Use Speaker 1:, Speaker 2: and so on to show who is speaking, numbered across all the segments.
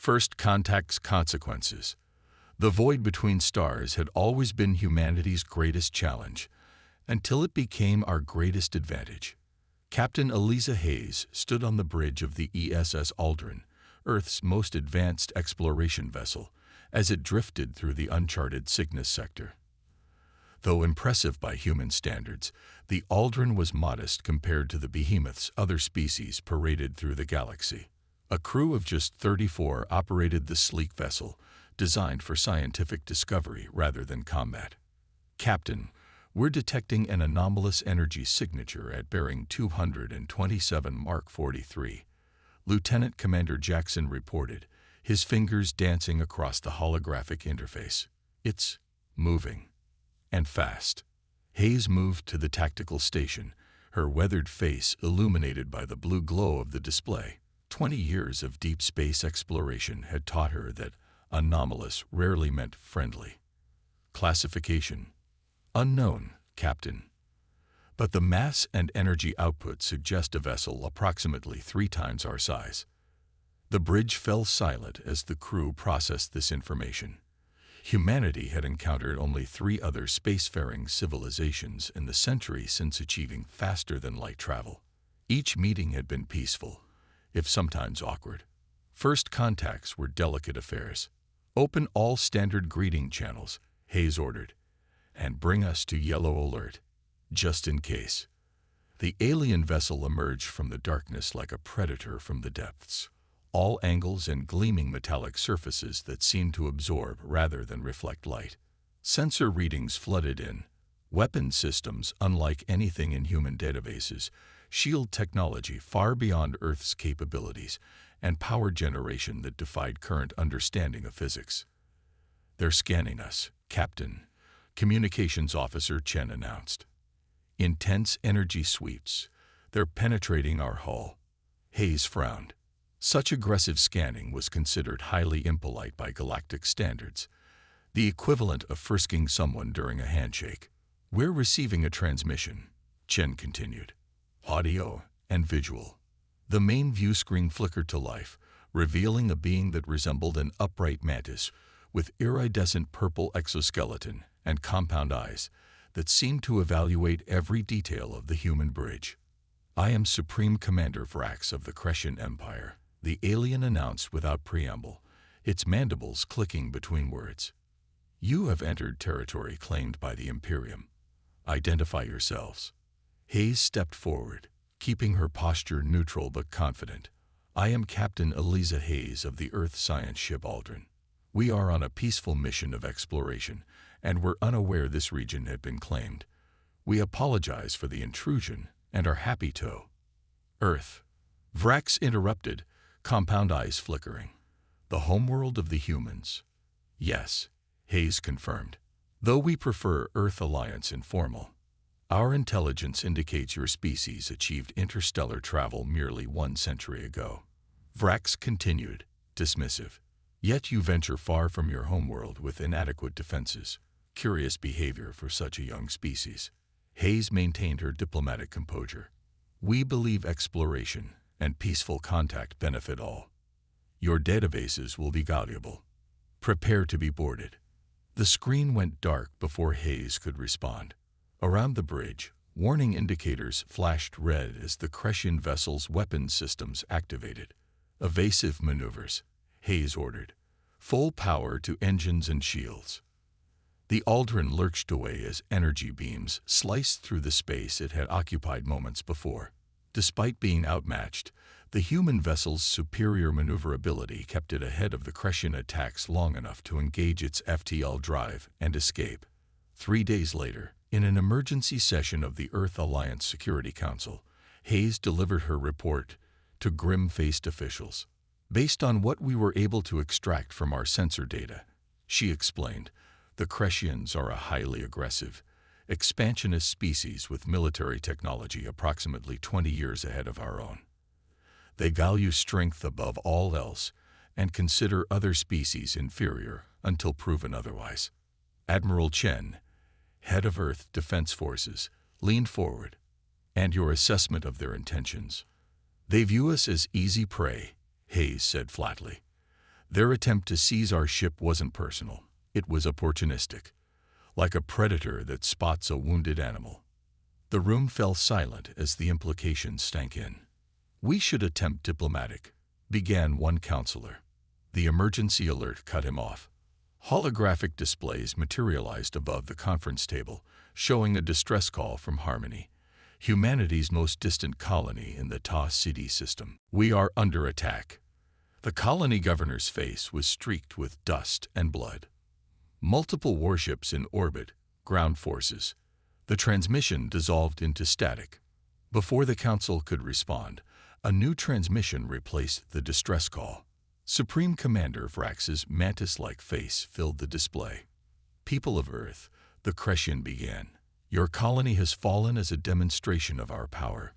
Speaker 1: First Contact's consequences. The void between stars had always been humanity's greatest challenge, until it became our greatest advantage. Captain Eliza Hayes stood on the bridge of the ESS Aldrin, Earth's most advanced exploration vessel, as it drifted through the uncharted Cygnus sector. Though impressive by human standards, the Aldrin was modest compared to the behemoths other species paraded through the galaxy. A crew of just 34 operated the sleek vessel, designed for scientific discovery rather than combat. Captain, we're detecting an anomalous energy signature at bearing 227 Mark 43. Lieutenant Commander Jackson reported, his fingers dancing across the holographic interface. It's moving. And fast. Hayes moved to the tactical station, her weathered face illuminated by the blue glow of the display. 20 years of deep space exploration had taught her that anomalous rarely meant friendly. Classification: unknown, Captain. But the mass and energy output suggest a vessel approximately 3 times our size. The bridge fell silent as the crew processed this information. Humanity had encountered only 3 other spacefaring civilizations in the century since achieving faster-than-light travel. Each meeting had been peaceful, if sometimes awkward. First contacts were delicate affairs. Open all standard greeting channels, Hayes ordered, and bring us to yellow alert, just in case. The alien vessel emerged from the darkness like a predator from the depths. All angles and gleaming metallic surfaces that seemed to absorb rather than reflect light. Sensor readings flooded in. Weapon systems unlike anything in human databases, shield technology far beyond Earth's capabilities, and power generation that defied current understanding of physics. "They're scanning us, Captain," Communications Officer Chen announced. "Intense energy sweeps. They're penetrating our hull." Hayes frowned. Such aggressive scanning was considered highly impolite by galactic standards, the equivalent of frisking someone during a handshake. "We're receiving a transmission," Chen continued. "Audio and visual." The main view screen flickered to life, revealing a being that resembled an upright mantis with iridescent purple exoskeleton and compound eyes that seemed to evaluate every detail of the human bridge. "I am Supreme Commander Vrax of the Crescent Empire," the alien announced without preamble, its mandibles clicking between words. "You have entered territory claimed by the Imperium. Identify yourselves." Hayes stepped forward, keeping her posture neutral but confident. "I am Captain Eliza Hayes of the Earth science ship Aldrin. We are on a peaceful mission of exploration, and were unaware this region had been claimed. We apologize for the intrusion and are happy to—" "Earth," Vrax interrupted, compound eyes flickering. "The homeworld of the humans." "Yes," Hayes confirmed. "Though we prefer Earth Alliance informal. Our intelligence indicates your species achieved interstellar travel merely 1 century ago." Vrax continued, dismissive. "Yet you venture far from your homeworld with inadequate defenses. Curious behavior for such a young species." Hayes maintained her diplomatic composure. "We believe exploration and peaceful contact benefit all. Your databases will be valuable. Prepare to be boarded." The screen went dark before Hayes could respond. Around the bridge, warning indicators flashed red as the Crescent vessel's weapon systems activated. "Evasive maneuvers," Hayes ordered. "Full power to engines and shields." The Aldrin lurched away as energy beams sliced through the space it had occupied moments before. Despite being outmatched, the human vessel's superior maneuverability kept it ahead of the Crescent attacks long enough to engage its FTL drive and escape. 3 days later, in an emergency session of the Earth Alliance Security Council, Hayes delivered her report to grim-faced officials. "Based on what we were able to extract from our sensor data," she explained, "the Crescients are a highly aggressive, expansionist species with military technology approximately 20 years ahead of our own. They value strength above all else and consider other species inferior until proven otherwise." Admiral Chen, head of Earth Defense Forces, leaned forward. "And your assessment of their intentions?" "They view us as easy prey," Hayes said flatly. Their attempt to seize our ship wasn't personal. It was opportunistic, like a predator that spots a wounded animal. The room fell silent as the implications stank in. "We should attempt diplomatic," began one counselor. The emergency alert cut him off. Holographic displays materialized above the conference table, showing a distress call from Harmony, humanity's most distant colony in the Ta City system. "We are under attack." The colony governor's face was streaked with dust and blood. Multiple warships in orbit, ground forces. The transmission dissolved into static. Before the council could respond, a new transmission replaced the distress call. Supreme Commander Vrax's mantis-like face filled the display. "People of Earth," the Crescian began, "your colony has fallen as a demonstration of our power.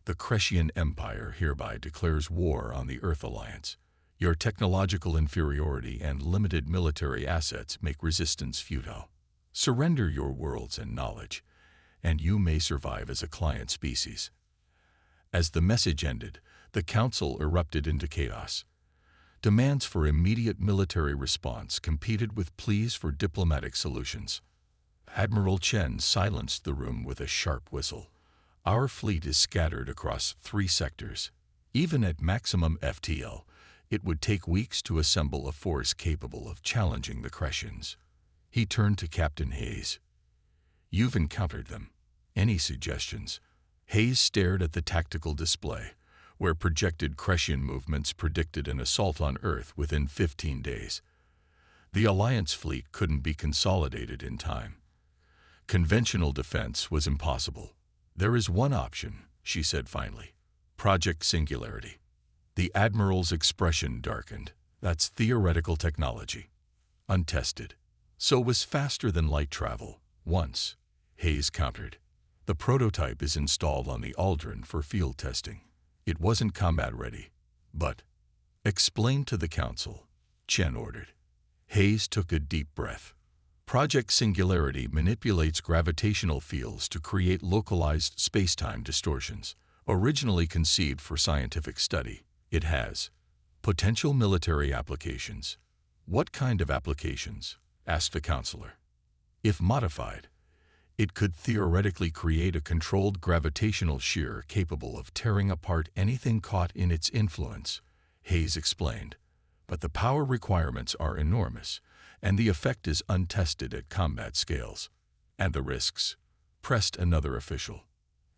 Speaker 1: The Crescian Empire hereby declares war on the Earth Alliance. Your technological inferiority and limited military assets make resistance futile. Surrender your worlds and knowledge, and you may survive as a client species." As the message ended, the council erupted into chaos. Demands for immediate military response competed with pleas for diplomatic solutions. Admiral Chen silenced the room with a sharp whistle. "Our fleet is scattered across 3 sectors. Even at maximum FTL, it would take weeks to assemble a force capable of challenging the Crescians." He turned to Captain Hayes. "You've encountered them. Any suggestions?" Hayes stared at the tactical display, where projected Crescian movements predicted an assault on Earth within 15 days. The Alliance fleet couldn't be consolidated in time. Conventional defense was impossible. "There is one option," she said finally. "Project Singularity." The Admiral's expression darkened. "That's theoretical technology. Untested." "So was faster than light travel, once," Hayes countered. "The prototype is installed on the Aldrin for field testing. It wasn't combat ready, but—" "Explain to the council," Chen ordered. Hayes took a deep breath. "Project Singularity manipulates gravitational fields to create localized space-time distortions. Originally conceived for scientific study, it has potential military applications." "What kind of applications?" asked the counselor. "If modified, it could theoretically create a controlled gravitational shear capable of tearing apart anything caught in its influence," Hayes explained. "But the power requirements are enormous, and the effect is untested at combat scales." "And the risks?" pressed another official.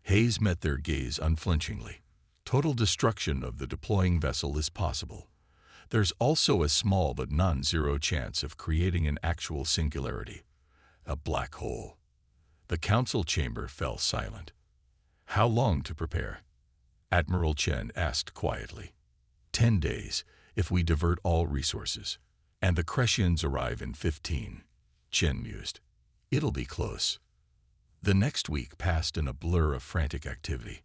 Speaker 1: Hayes met their gaze unflinchingly. "Total destruction of the deploying vessel is possible. There's also a small but non-zero chance of creating an actual singularity, a black hole." The council chamber fell silent. "How long to prepare?" Admiral Chen asked quietly. 10 days, if we divert all resources. And the Crescians arrive in 15, Chen mused. "It'll be close." The next week passed in a blur of frantic activity.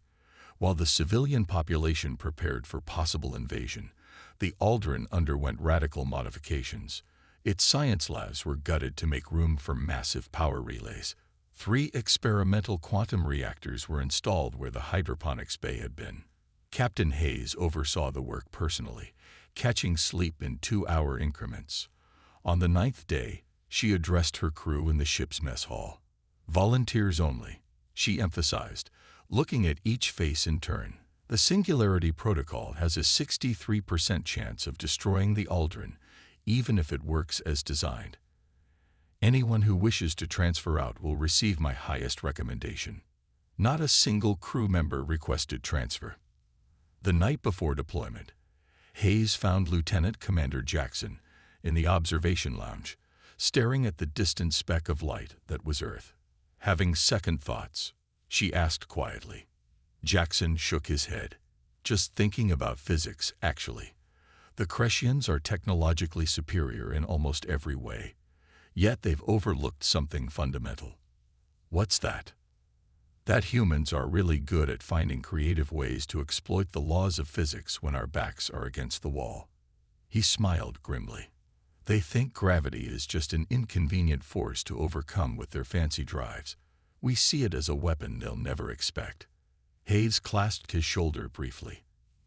Speaker 1: While the civilian population prepared for possible invasion, the Aldrin underwent radical modifications. Its science labs were gutted to make room for massive power relays. 3 experimental quantum reactors were installed where the hydroponics bay had been. Captain Hayes oversaw the work personally, catching sleep in 2-hour increments. On the 9th day, she addressed her crew in the ship's mess hall. "Volunteers only," she emphasized, looking at each face in turn. "The Singularity Protocol has a 63% chance of destroying the Aldrin, even if it works as designed. Anyone who wishes to transfer out will receive my highest recommendation." Not a single crew member requested transfer. The night before deployment, Hayes found Lieutenant Commander Jackson in the observation lounge, staring at the distant speck of light that was Earth. "Having second thoughts?" she asked quietly. Jackson shook his head. "Just thinking about physics, actually. The Crescians are technologically superior in almost every way. Yet they've overlooked something fundamental." "What's that?" "That humans are really good at finding creative ways to exploit the laws of physics when our backs are against the wall." He smiled grimly. "They think gravity is just an inconvenient force to overcome with their fancy drives. We see it as a weapon they'll never expect." Hayes clasped his shoulder briefly.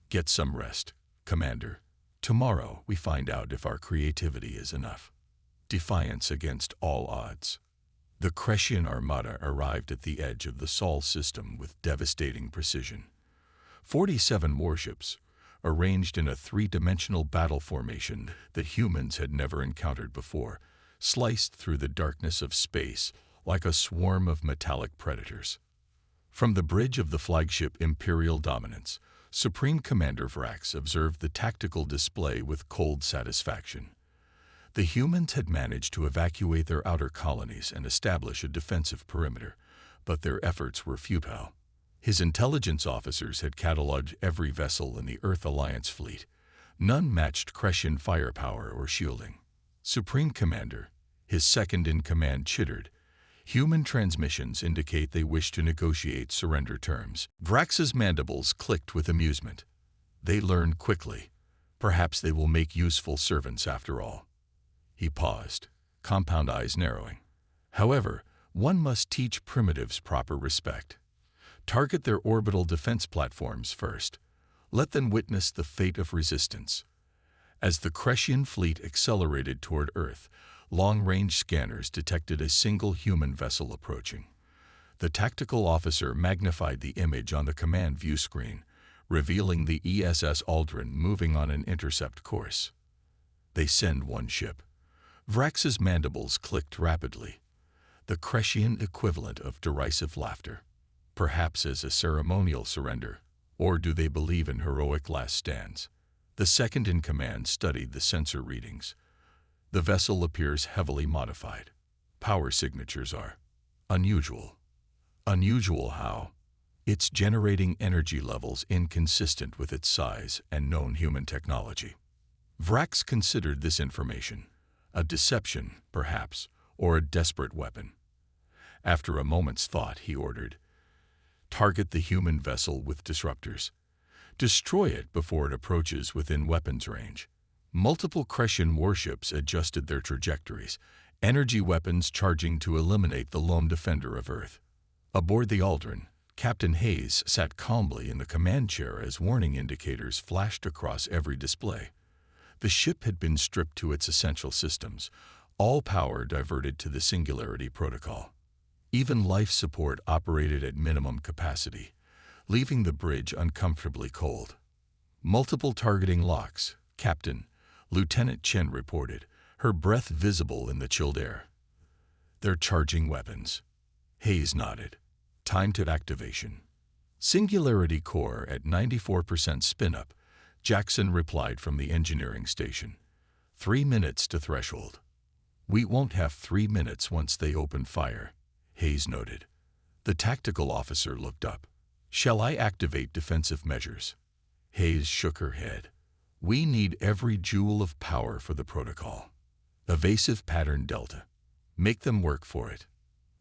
Speaker 1: "Get some rest, Commander. Tomorrow, we find out if our creativity is enough. Defiance against all odds. The Crescian Armada arrived at the edge of the Sol system with devastating precision. 47 warships, arranged in a three-dimensional battle formation that humans had never encountered before, sliced through the darkness of space like a swarm of metallic predators. From the bridge of the flagship Imperial Dominance, Supreme Commander Vrax observed the tactical display with cold satisfaction. The humans had managed to evacuate their outer colonies and establish a defensive perimeter, but their efforts were futile. His intelligence officers had cataloged every vessel in the Earth Alliance fleet. None matched Crescian firepower or shielding. Supreme Commander, his second-in-command, chittered. Human transmissions indicate they wish to negotiate surrender terms. Vrax's mandibles clicked with amusement. They learned quickly. Perhaps they will make useful servants after all. He paused, compound eyes narrowing. However, one must teach primitives proper respect. Target their orbital defense platforms first. Let them witness the fate of resistance. As the Crescian fleet accelerated toward Earth, long-range scanners detected a single human vessel approaching. The tactical officer magnified the image on the command view screen, revealing the ESS Aldrin moving on an intercept course. They send one ship. Vrax's mandibles clicked rapidly. The Crescian equivalent of derisive laughter. Perhaps as a ceremonial surrender, or do they believe in heroic last stands? The second-in-command studied the sensor readings. The vessel appears heavily modified. Power signatures are unusual. Unusual how? It's generating energy levels inconsistent with its size and known human technology. Vrax considered this information. A deception, perhaps, or a desperate weapon. After a moment's thought, he ordered, "Target the human vessel with disruptors. Destroy it before it approaches within weapons range." Multiple Crescian warships adjusted their trajectories, energy weapons charging to eliminate the lone defender of Earth. Aboard the Aldrin, Captain Hayes sat calmly in the command chair as warning indicators flashed across every display. The ship had been stripped to its essential systems, all power diverted to the Singularity Protocol. Even life support operated at minimum capacity, leaving the bridge uncomfortably cold. Multiple targeting locks, Captain, Lieutenant Chen reported, her breath visible in the chilled air. "They're charging weapons." Hayes nodded. "Time to activation." Singularity core at 94% spin-up, Jackson replied from the engineering station. 3 minutes to threshold. "We won't have 3 minutes once they open fire," Hayes noted. The tactical officer looked up. "Shall I activate defensive measures?" Hayes shook her head. "We need every joule of power for the protocol. Evasive pattern delta. Make them work for it."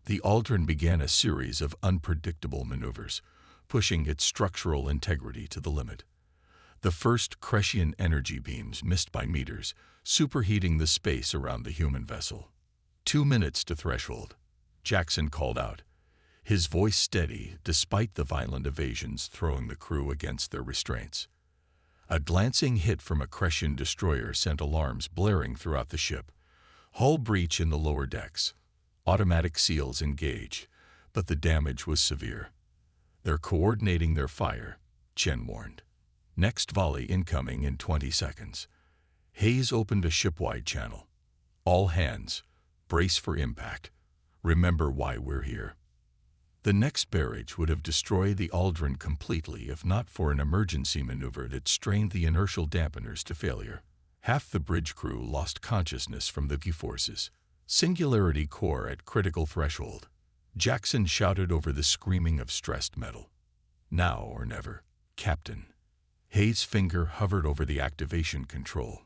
Speaker 1: The Aldrin began a series of unpredictable maneuvers, pushing its structural integrity to the limit. The first Crescian energy beams missed by meters, superheating the space around the human vessel. 2 minutes to threshold, Jackson called out, his voice steady despite the violent evasions throwing the crew against their restraints. A glancing hit from a Crescian destroyer sent alarms blaring throughout the ship. Hull breach in the lower decks. Automatic seals engaged, but the damage was severe. "They're coordinating their fire," Chen warned. "Next volley incoming in 20 seconds. Hayes opened a ship-wide channel. "All hands, brace for impact. Remember why we're here." The next barrage would have destroyed the Aldrin completely if not for an emergency maneuver that strained the inertial dampeners to failure. Half the bridge crew lost consciousness from the G-forces. Singularity core at critical threshold. Jackson shouted over the screaming of stressed metal. "Now or never, Captain." Hayes' finger hovered over the activation control.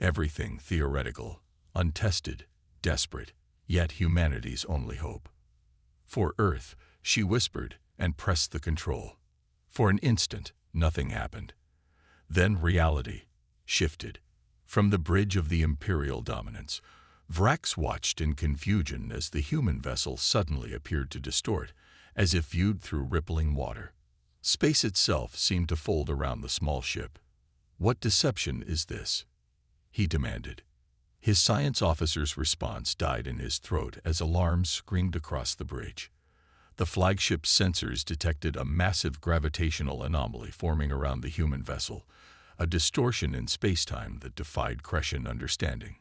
Speaker 1: Everything theoretical, untested, desperate, yet humanity's only hope. "For Earth," she whispered and pressed the control. For an instant, nothing happened. Then reality shifted. From the bridge of the Imperial Dominance, Vrax watched in confusion as the human vessel suddenly appeared to distort, as if viewed through rippling water. Space itself seemed to fold around the small ship. "What deception is this?" he demanded. His science officer's response died in his throat as alarms screamed across the bridge. The flagship's sensors detected a massive gravitational anomaly forming around the human vessel, a distortion in spacetime that defied Kretian understanding.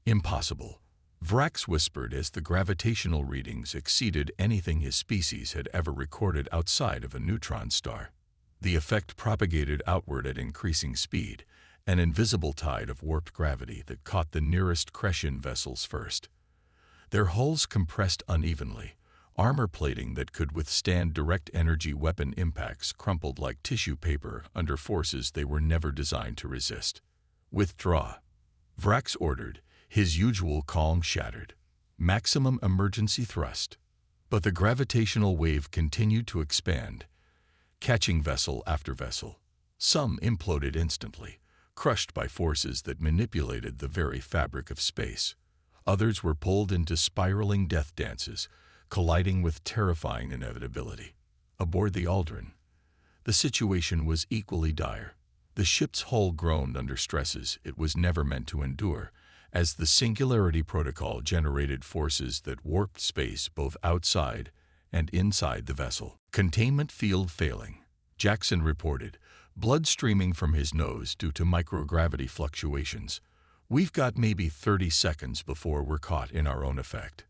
Speaker 1: "Impossible," Vrax whispered as the gravitational readings exceeded anything his species had ever recorded outside of a neutron star. The effect propagated outward at increasing speed, an invisible tide of warped gravity that caught the nearest Kretian vessels first. Their hulls compressed unevenly. Armor plating that could withstand direct energy weapon impacts crumpled like tissue paper under forces they were never designed to resist. "Withdraw," Vrax ordered, his usual calm shattered. "Maximum emergency thrust." But the gravitational wave continued to expand, catching vessel after vessel. Some imploded instantly, crushed by forces that manipulated the very fabric of space. Others were pulled into spiraling death dances, colliding with terrifying inevitability. Aboard the Aldrin, the situation was equally dire. The ship's hull groaned under stresses it was never meant to endure, as the Singularity Protocol generated forces that warped space both outside and inside the vessel. "Containment field failing," Jackson reported, blood streaming from his nose due to microgravity fluctuations. "We've got maybe 30 seconds before we're caught in our own effect."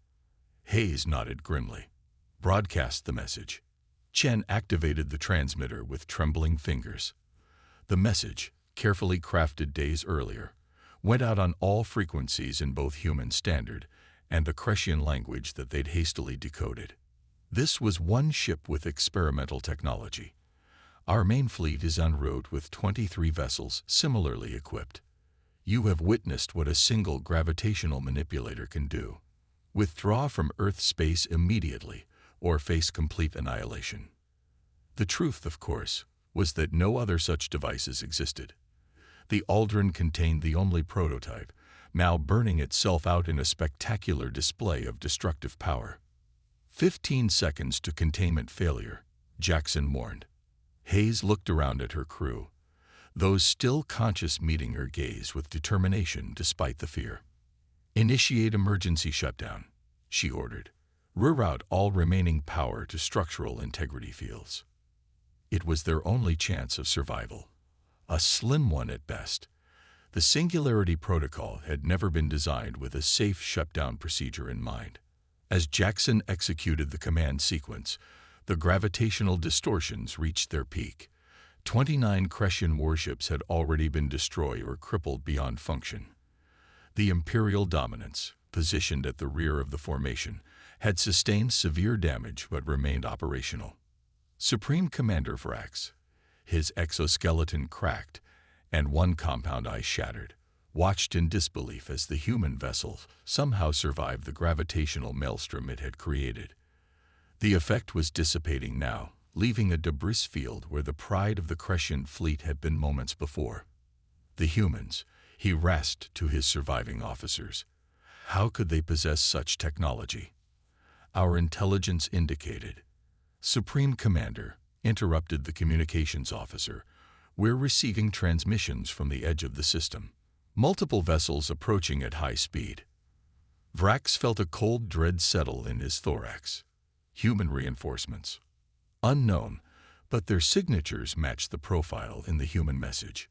Speaker 1: Hayes nodded grimly. "Broadcast the message." Chen activated the transmitter with trembling fingers. The message, carefully crafted days earlier, went out on all frequencies in both human standard and the Kretian language that they'd hastily decoded. This was one ship with experimental technology. "Our main fleet is en route with 23 vessels similarly equipped. You have witnessed what a single gravitational manipulator can do. Withdraw from Earth space immediately, or face complete annihilation." The truth, of course, was that no other such devices existed. The Aldrin contained the only prototype, now burning itself out in a spectacular display of destructive power. 15 seconds to containment failure," Jackson warned. Hayes looked around at her crew, those still conscious meeting her gaze with determination despite the fear. "Initiate emergency shutdown," she ordered. "Reroute all remaining power to structural integrity fields." It was their only chance of survival, a slim one at best. The Singularity Protocol had never been designed with a safe shutdown procedure in mind. As Jackson executed the command sequence, the gravitational distortions reached their peak. 29 Kretian warships had already been destroyed or crippled beyond function. The Imperial Dominance, positioned at the rear of the formation, had sustained severe damage but remained operational. Supreme Commander Vrax, his exoskeleton cracked and one compound eye shattered, watched in disbelief as the human vessel somehow survived the gravitational maelstrom it had created. The effect was dissipating now, leaving a debris field where the pride of the Kretian fleet had been moments before. The humans, he rasped to his surviving officers. How could they possess such technology? Our intelligence indicated. Supreme Commander, interrupted the communications officer, we're receiving transmissions from the edge of the system. Multiple vessels approaching at high speed. Vrax felt a cold dread settle in his thorax. Human reinforcements. Unknown, but their signatures matched the profile in the human message.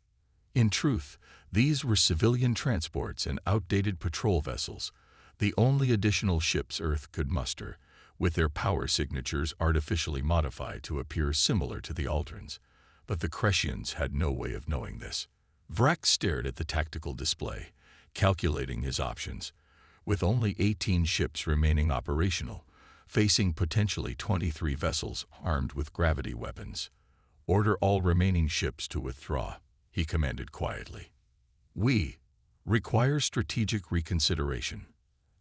Speaker 1: In truth, these were civilian transports and outdated patrol vessels, the only additional ships Earth could muster, with their power signatures artificially modified to appear similar to the Aldrins. But the Kretians had no way of knowing this. Vrax stared at the tactical display, calculating his options. With only 18 ships remaining operational, facing potentially 23 vessels armed with gravity weapons. "Order all remaining ships to withdraw," he commanded quietly. "We require strategic reconsideration."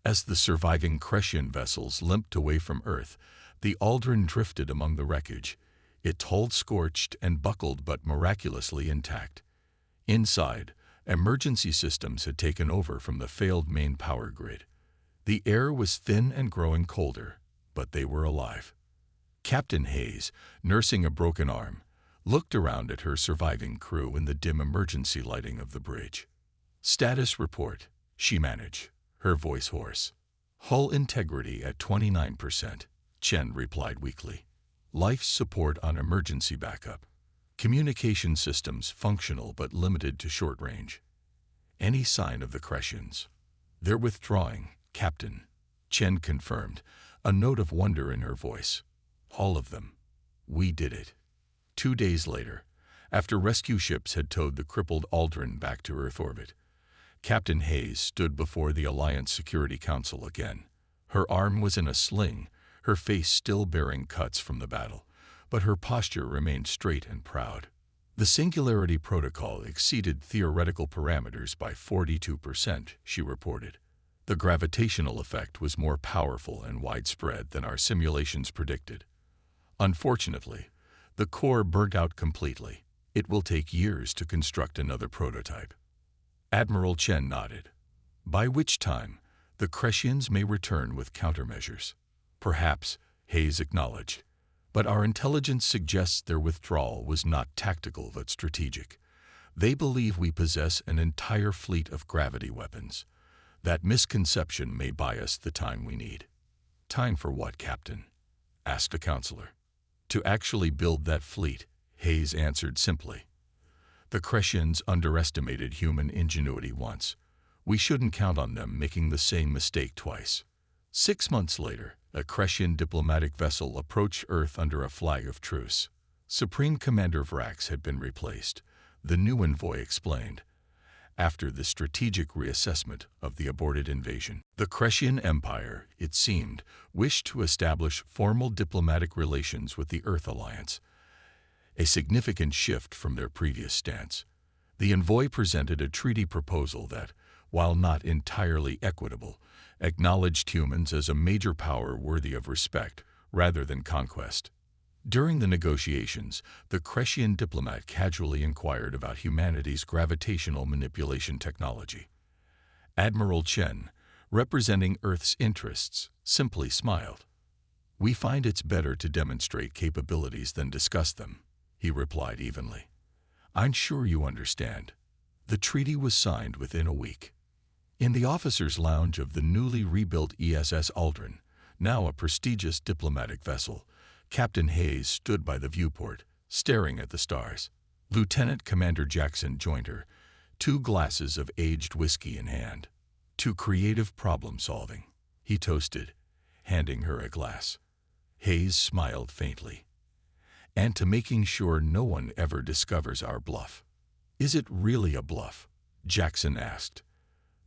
Speaker 1: As the surviving Kretian vessels limped away from Earth, the Aldrin drifted among the wreckage, its hull scorched and buckled but miraculously intact. Inside, emergency systems had taken over from the failed main power grid. The air was thin and growing colder, but they were alive. Captain Hayes, nursing a broken arm, looked around at her surviving crew in the dim emergency lighting of the bridge. "Status report," she managed, her voice hoarse. "Hull integrity at 29%, Chen replied weakly. "Life support on emergency backup. Communication systems functional but limited to short range. Any sign of the Cretans?" "They're withdrawing, Captain," Chen confirmed, a note of wonder in her voice. "All of them. We did it." 2 days later, after rescue ships had towed the crippled Aldrin back to Earth orbit, Captain Hayes stood before the Alliance Security Council again. Her arm was in a sling, her face still bearing cuts from the battle, but her posture remained straight and proud. "The Singularity Protocol exceeded theoretical parameters by 42%, she reported. "The gravitational effect was more powerful and widespread than our simulations predicted. Unfortunately, the core burnt out completely. It will take years to construct another prototype." Admiral Chen nodded. "By which time, the Cretans may return with countermeasures." "Perhaps," Hayes acknowledged. "But our intelligence suggests their withdrawal was not tactical but strategic. They believe we possess an entire fleet of gravity weapons. That misconception may buy us the time we need." "Time for what, Captain?" asked a counselor. "To actually build that fleet," Hayes answered simply. "The Cretans underestimated human ingenuity once. We shouldn't count on them making the same mistake twice." 6 months later, a Cretan diplomatic vessel approached Earth under a flag of truce. Supreme Commander Vrax had been replaced, the new envoy explained, after the strategic reassessment of the aborted invasion. The Cretan Empire, it seemed, wished to establish formal diplomatic relations with the Earth Alliance, a significant shift from their previous stance. The envoy presented a treaty proposal that, while not entirely equitable, acknowledged humans as a major power worthy of respect rather than conquest. During the negotiations, the Cretan diplomat casually inquired about humanity's gravitational manipulation technology. Admiral Chen, representing Earth's interests, simply smiled. "We find it's better to demonstrate capabilities than discuss them," he replied evenly. "I'm sure you understand." The treaty was signed within a week. In the officers' lounge of the newly rebuilt ESS Aldrin, now a prestigious diplomatic vessel, Captain Hayes stood by the viewport, staring at the stars. Lieutenant Commander Jackson joined her, 2 glasses of aged whiskey in hand. "To creative problem-solving," he toasted, handing her a glass. Hayes smiled faintly. "And to making sure no one ever discovers our bluff." "Is it really a bluff?" Jackson asked.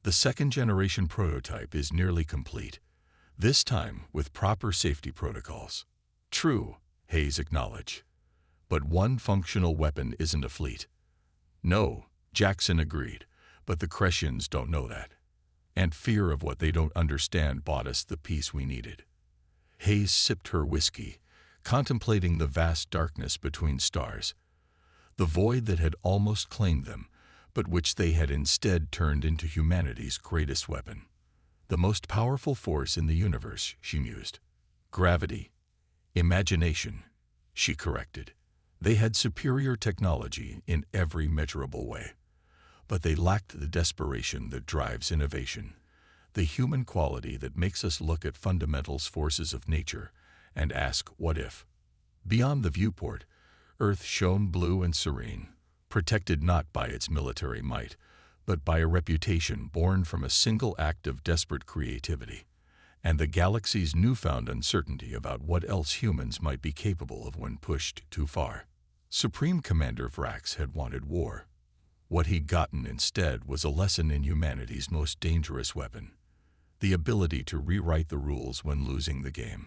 Speaker 1: "The second-generation prototype is nearly complete, this time with proper safety protocols." "True," Hayes acknowledged. "But one functional weapon isn't a fleet." "No," Jackson agreed, "but the Cretans don't know that. And fear of what they don't understand bought us the peace we needed." Hayes sipped her whiskey, contemplating the vast darkness between stars, the void that had almost claimed them, but which they had instead turned into humanity's greatest weapon. "The most powerful force in the universe," she mused. "Gravity. Imagination," she corrected. They had superior technology in every measurable way, but they lacked the desperation that drives innovation, the human quality that makes us look at fundamentals forces of nature and ask, what if? Beyond the viewport, Earth shone blue and serene, protected not by its military might, but by a reputation born from a single act of desperate creativity, and the galaxy's newfound uncertainty about what else humans might be capable of when pushed too far. Supreme Commander Vrax had wanted war. What he'd gotten instead was a lesson in humanity's most dangerous weapon, the ability to rewrite the rules when losing the game.